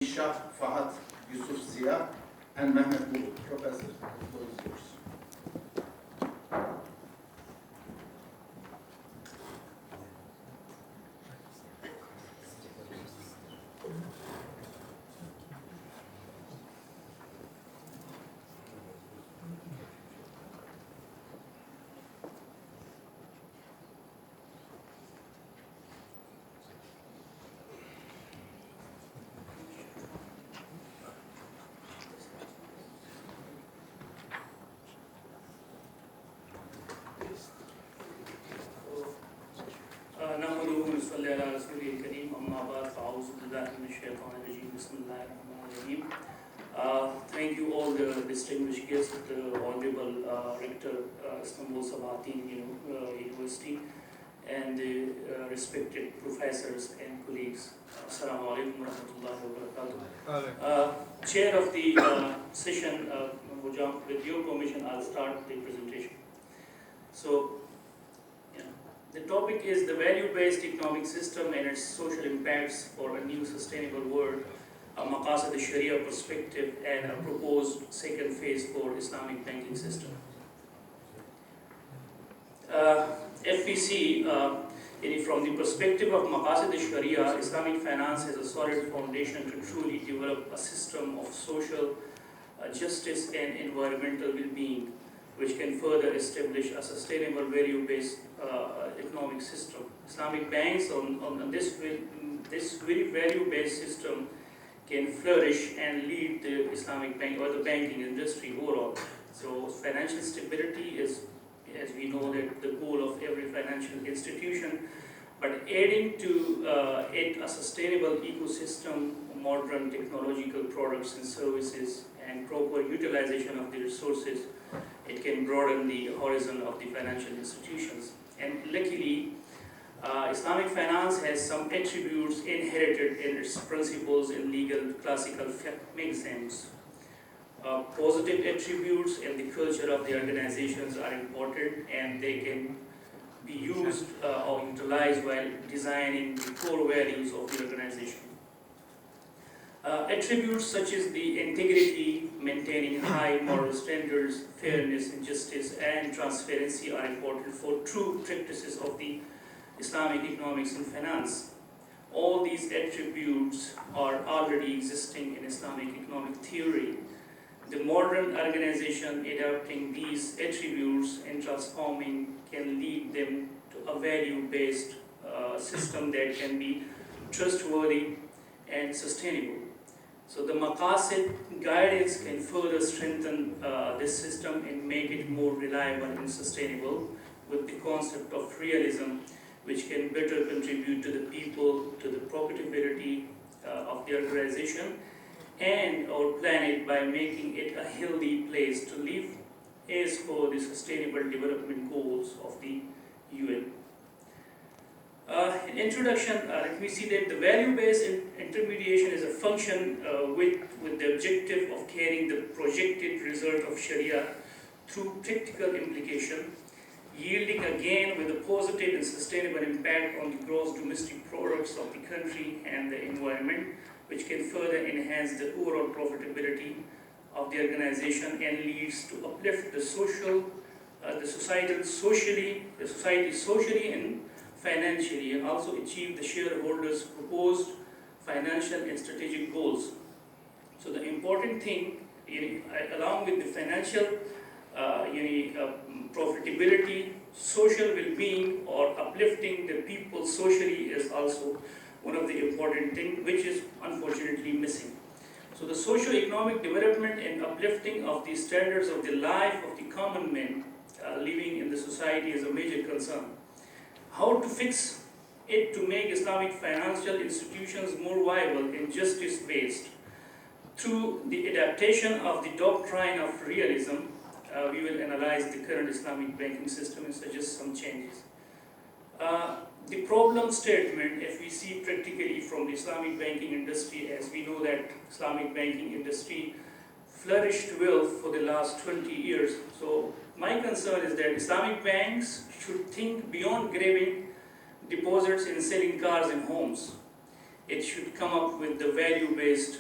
Shah Fahad, Yusuf Zia, and Mehmet Bulut. Professor, the floor is yours. Thank you all the distinguished guests, the Honorable Rector, Istanbul Sabahattin University, and the respected professors and colleagues. Assalamu alaikum wa rahmatullahi wa barakatuh. Chair of the session, with your permission, I'll start the presentation. So, the topic is the value-based economic system and its social impacts for a new sustainable world, a Maqasid al-Sharia perspective, and a proposed second phase for Islamic banking system. FPC, from the perspective of Maqasid al-Sharia, Islamic finance has a solid foundation to truly develop a system of social justice and environmental well-being, which can further establish a sustainable value-based economic system. Islamic banks on this very value-based system can flourish and lead the Islamic bank or the banking industry overall. So financial stability is, as we know, that the goal of every financial institution, but adding to it a sustainable ecosystem, modern technological products and services, and proper utilization of the resources, it can broaden the horizon of the financial institutions. And luckily, Islamic finance has some attributes inherited in its principles in legal classical maxims. Positive attributes and the culture of the organizations are important, and they can be used or utilized while designing the core values of the organization. Attributes such as the integrity, maintaining high moral standards, fairness and justice, and transparency are important for true practices of the Islamic economics and finance. All these attributes are already existing in Islamic economic theory. The modern organization adapting these attributes and transforming can lead them to a value-based system that can be trustworthy and sustainable. So the Maqasid guidance can further strengthen this system and make it more reliable and sustainable with the concept of realism, which can better contribute to the people, to the profitability of the organization and our planet by making it a healthy place to live as per the Sustainable Development Goals of the UN. In introduction, let me see that the value-based intermediation is a function with the objective of carrying the projected result of Sharia through practical implication, yielding again with a positive and sustainable impact on the gross domestic products of the country and the environment, which can further enhance the overall profitability of the organization and leads to uplift the society socially and financially, and also achieve the shareholders' proposed financial and strategic goals. So the important thing, along with the financial profitability, social well-being or uplifting the people socially is also one of the important things, which is unfortunately missing. So the socio-economic development and uplifting of the standards of the life of the common men living in the society is a major concern. How to fix it to make Islamic financial institutions more viable and justice-based? Through the adaptation of the doctrine of realism, we will analyze the current Islamic banking system and suggest some changes. The problem statement, if we see practically from the Islamic banking industry, as we know that Islamic banking industry flourished well for the last 20 years. So my concern is that Islamic banks should think beyond grabbing deposits and selling cars and homes. It should come up with the value-based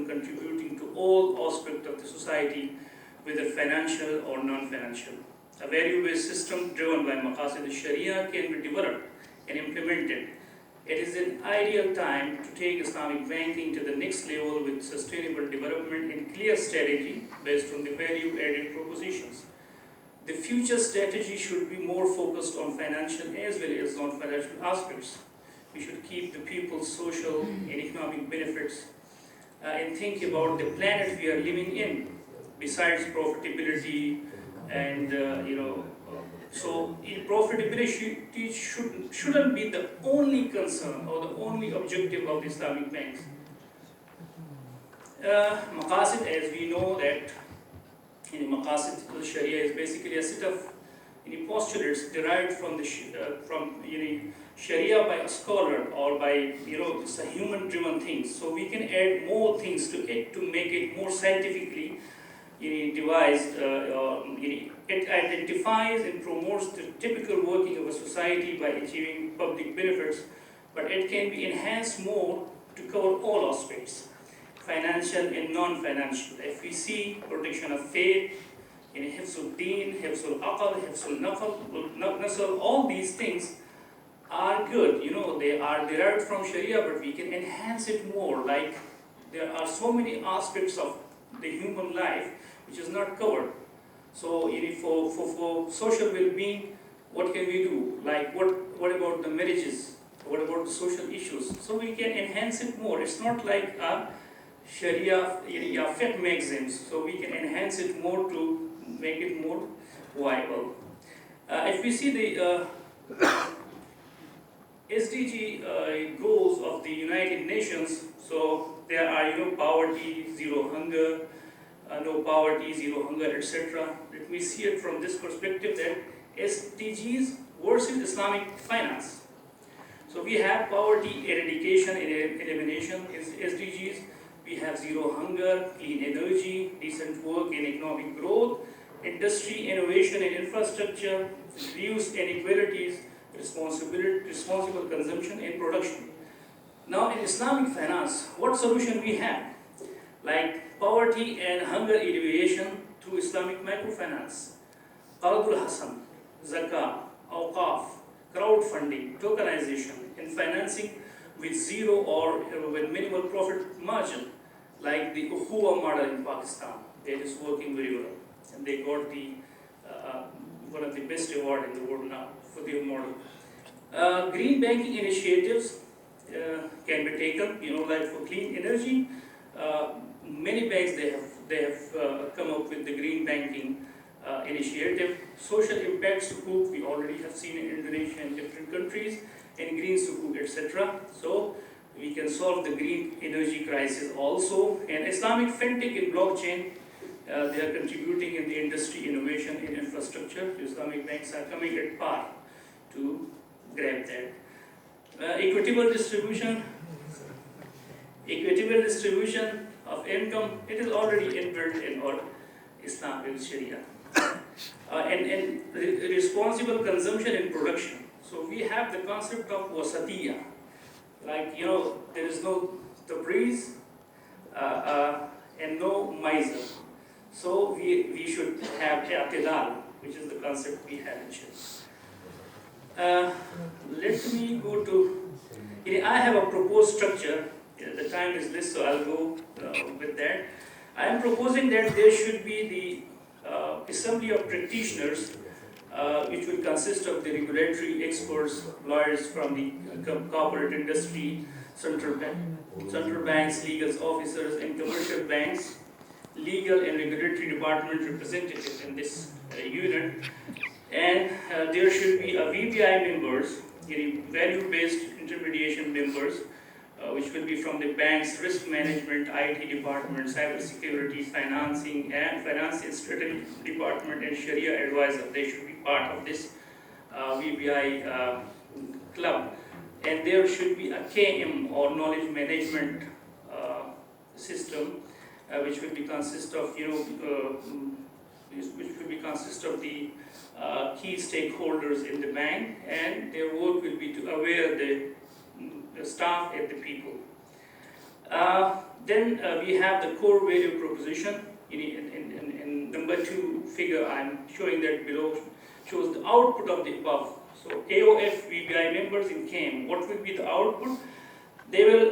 system contributing to all aspects of the society, whether financial or non-financial. A value-based system driven by Maqasid al-Sharia can be developed and implemented. It is an ideal time to take Islamic banking to the next level with sustainable development and clear strategy based on the value-added propositions. The future strategy should be more focused on financial as well as non-financial aspects. We should keep the people's social and economic benefits and think about the planet we are living in, besides profitability and so profitability shouldn't be the only concern or the only objective of the Islamic banks. Maqasid, as we know that Maqasid al-Sharia is basically a set of postulates derived from the Sharia by a scholar or by it's a human-driven thing. So we can add more things to it to make it more scientifically devised. It identifies and promotes the typical working of a society by achieving public benefits, but it can be enhanced more to cover all aspects, financial and non-financial. If we see protection of faith, Hifzul Deen, Hifzul Aqal, Hifzul Nasl, all these things are good. They are derived from Sharia, but we can enhance it more. Like there are so many aspects of the human life which is not covered. So for social well-being, what can we do? Like what about the marriages? What about the social issues? So we can enhance it more. It's not like a Sharia fiqh maxims. So we can enhance it more to make it more viable. If we see the SDG goals of the United Nations, so there are poverty, zero hunger, no poverty, zero hunger, etc. Let me see it from this perspective that SDGs versus Islamic finance. So we have poverty eradication and elimination is SDGs. We have zero hunger, clean energy, decent work and economic growth, industry, innovation and infrastructure, reduce inequalities, responsible consumption and production. Now in Islamic finance, what solution we have? Like poverty and hunger alleviation through Islamic microfinance, Qardul Hasan, Zakah, Awqaf, crowdfunding, tokenization, and financing with zero or with minimal profit margin, like the Ukhuwa model in Pakistan. That is working very well, and they got the one of the best award in the world now for their model. Green banking initiatives can be taken, like for clean energy. Many banks they have come up with the green banking initiative. Social impact sukuk we already have seen in Indonesia and different countries, and green sukuk, etc. So we can solve the green energy crisis also. And Islamic fintech and blockchain, they are contributing in the industry, innovation, and infrastructure. Islamic banks are coming at par to grab that. Equitable distribution of income, it is already inbuilt in our Islamic Sharia. And responsible consumption and production. So we have the concept of wasatiyah, like there is no tabriz and no miser. So we should have i'tidal, which is the concept we have in Sharia. Let me go to, I have a proposed structure. The time is less, so I'll go with that. I am proposing that there should be the assembly of practitioners, which will consist of the regulatory experts, lawyers from the corporate industry, central banks, legal officers, and commercial banks, legal and regulatory department representatives in this unit. And there should be a VBI members, value-based intermediation members, which will be from the bank's risk management, IT department, cyber security, financing, and finance and strategy department, and Sharia advisor. They should be part of this VBI club. And there should be a KM or knowledge management system, which will be consist of the key stakeholders in the bank, and their work will be to aware the staff and the people. Then we have the core value proposition. In number 2 figure, I'm showing that below, shows the output of the above. So AOF VBI members in CAM, what will be the output? They will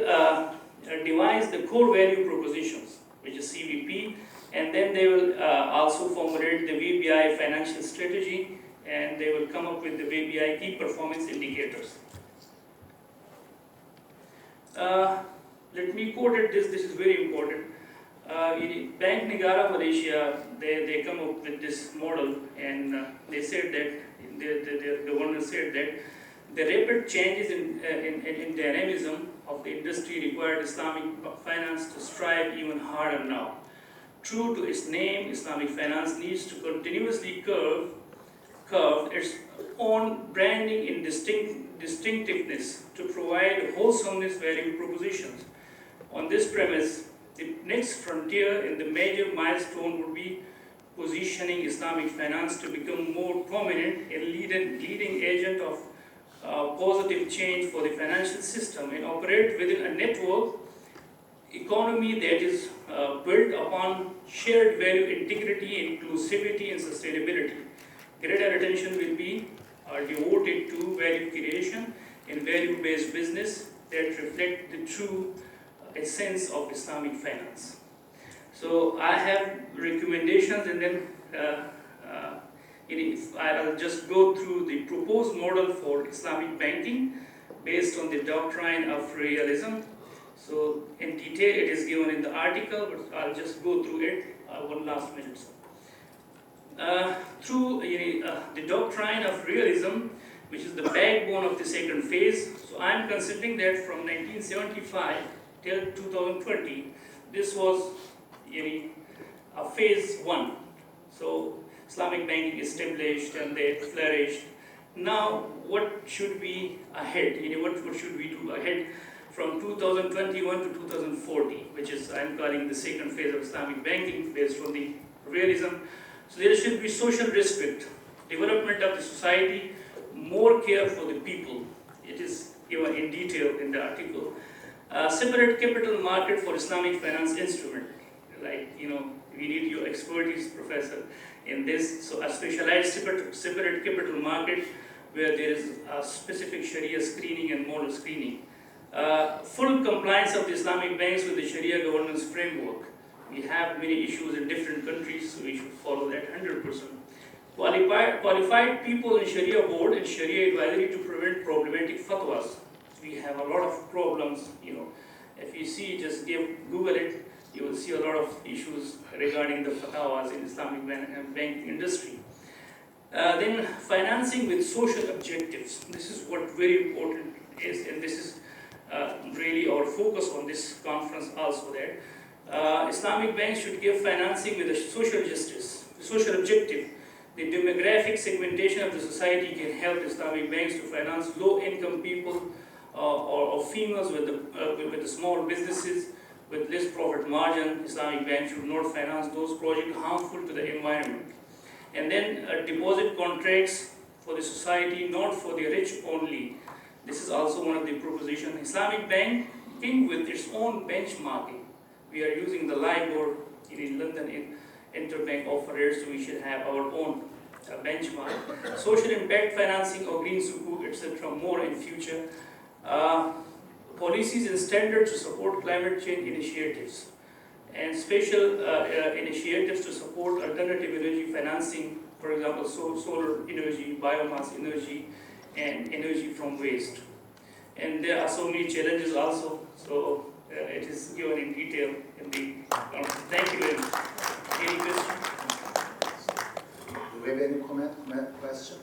devise the core value propositions, which is CVP, and then they will also formulate the VBI financial strategy, and they will come up with the VBI key performance indicators. Let me quote it, this is very important. Bank Negara Malaysia, they come up with this model, and they said that, the owner said that the rapid changes in dynamism of the industry required Islamic finance to strive even harder now. True to its name, Islamic finance needs to continuously curve its own branding in distinctiveness to provide wholesomeness value propositions. On this premise, the next frontier in the major milestone would be positioning Islamic finance to become more prominent and leading agent of positive change for the financial system and operate within a network economy that is built upon shared value, integrity, inclusivity, and sustainability. Greater attention will be devoted to value creation and value-based business that reflect the true essence of Islamic finance. So I have recommendations, and then I'll just go through the proposed model for Islamic banking based on the doctrine of realism. So in detail it is given in the article, but I'll just go through it one last minute. Through the doctrine of realism, which is the backbone of the second phase. So I'm considering that from 1975 till 2020, this was a phase 1. So Islamic banking established and they flourished. Now, what should be ahead? What should we do ahead from 2021 to 2040, which is I'm calling the second phase of Islamic banking based on the realism. So there should be social respect, development of the society, more care for the people. It is given in detail in the article. Separate capital market for Islamic finance instrument. Like, we need your expertise, Professor, in this. So a specialized separate capital market where there is a specific Sharia screening and model screening. Full compliance of the Islamic banks with the Sharia governance framework. We have many issues in different countries, so we should follow that 100%. Qualified people in Sharia board and Sharia advisory to prevent problematic fatwas. We have a lot of problems, If you see, just Google it, you will see a lot of issues regarding the fatwas in Islamic banking industry. Then financing with social objectives. This is what very important is, and this is really our focus on this conference also there. Islamic banks should give financing with a social justice, the social objective. The demographic segmentation of the society can help Islamic banks to finance low-income people or females with the small businesses with less profit margin. Islamic banks should not finance those projects harmful to the environment. And then deposit contracts for the society, not for the rich only. This is also one of the propositions. Islamic banking with its own benchmarking. We are using the LIBOR in London in interbank offer rates, so we should have our own benchmark. Social impact financing or green sukuk, etc. more in future. Policies and standards to support climate change initiatives. And special initiatives to support alternative energy financing, for example, solar energy, biomass energy, and energy from waste. And there are so many challenges also, so it is given in detail in the conference. Thank you very much. Any questions? Do we have any question?